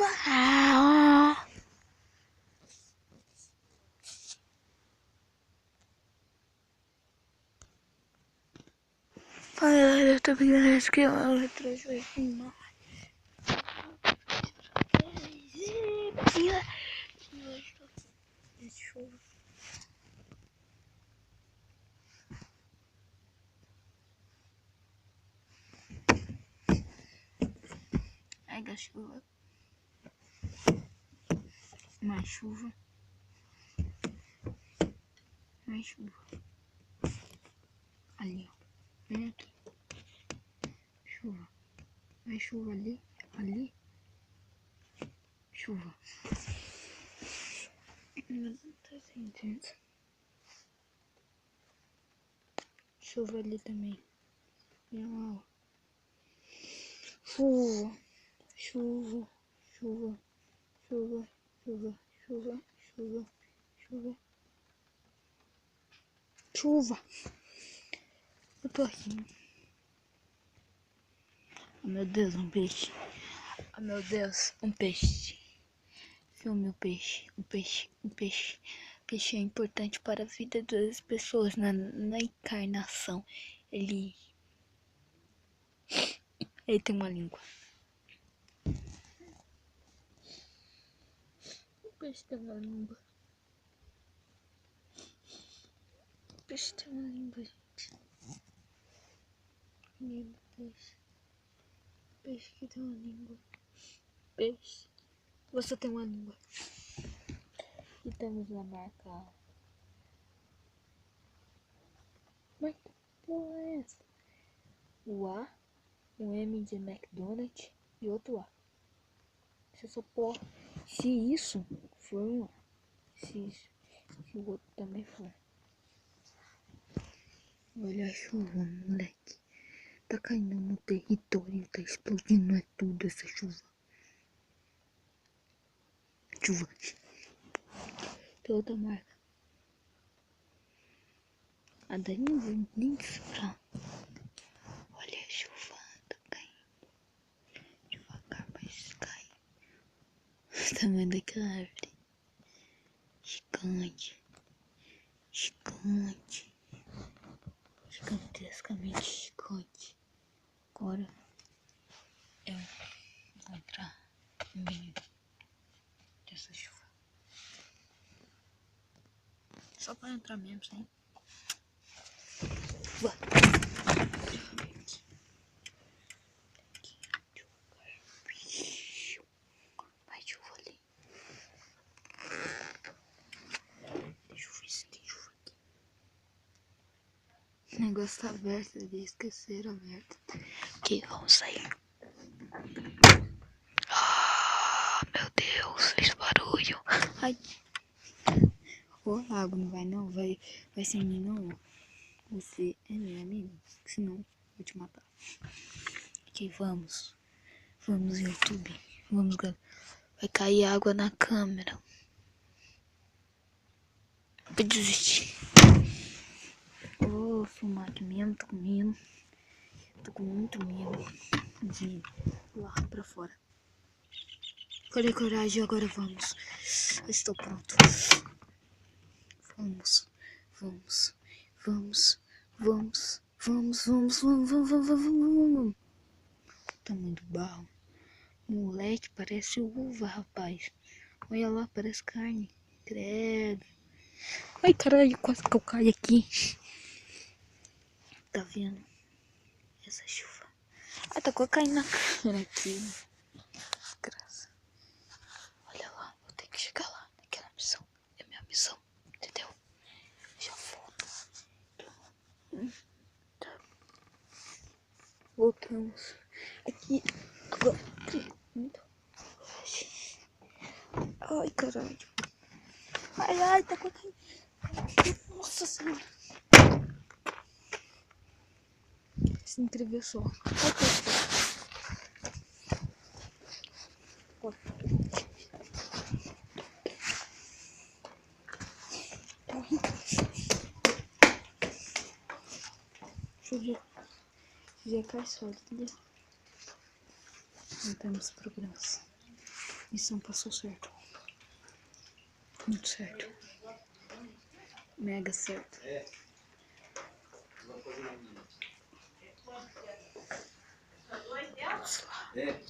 chuva. Ai, eu tô pegando isso aqui, ó. Retrojo demais. Chuva. Ai, da chuva. Mais chuva. Mais chuva. Ali, ó. Vem aqui. Chuva. Mais chuva ali. Ali. Chuva. Não tá sentindo. Chuva ali também. Não. Chuva. Chuva. Chuva. Chuva. Chuva. Chuva. Chuva. Chuva. Chuva. Eu tô aqui. Oh, meu Deus, um peixe. Oh, meu Deus, um peixe. Filme o peixe. Um peixe. Um peixe. Peixe é importante para a vida das pessoas na encarnação. Ele tem uma língua. O peixe tem uma língua. O peixe tem uma língua, gente. Lindo peixe. Peixe que tem uma língua. Peixe. Você tem uma língua. E temos na marca. Mas que porra é essa? O A, um M de McDonald's e outro A. Se essa porra. Se isso for um A. Se o outro também for. Olha a chuva, moleque. Tá caindo no território, tá explodindo, é tudo essa chuva. Chuva. Tem outra marca. A daí não vou nem desfrar. Olha a chuva, tá caindo. Devagar, mas cai. O tamanho daquela árvore. Gigante. Gigante. Gigantescamente gigante. Agora eu vou entrar no meio dessa chuva. Só para entrar mesmo, sem. Vai. Vai chuva ali. Deixa eu ver se tem chuva aqui. O negócio tá aberto, eles esqueceram aberto. Ok, vamos sair. Ah, meu Deus, fez barulho. Ai. Ô, água, não vai não, vai sem mim não. Você é meu amigo, senão vou te matar. Ok, vamos. Vamos, YouTube. Vamos, galera. Vai cair água na câmera. Vou desistir. Vou filmar aqui mesmo, tô com medo. Tô com muito medo de lá pra fora. Cadê coragem? Agora vamos. Estou pronto. Vamos. Vamos. Vamos. Vamos. Vamos, vamos, vamos, vamos, vamos, vamos, vamos. Tamanho do barro. Moleque, parece uva, rapaz. Olha lá, parece carne. Credo. Ai, caralho, quase que eu caio aqui. Tá vendo? Essa chuva. Ah, tá quase caindo na câmera aqui. Graça. Olha lá, vou ter que chegar lá naquela missão. É minha missão, entendeu? Já volto. Tá. Voltamos. Aqui. Agora. Ai, caralho. Ai, ai, tá quase caindo. Nossa senhora. Se inscreveu só. Ai, já cai só, entendeu? Não temos programas. Missão passou certo. Muito certo. Mega certo. Vamos lá.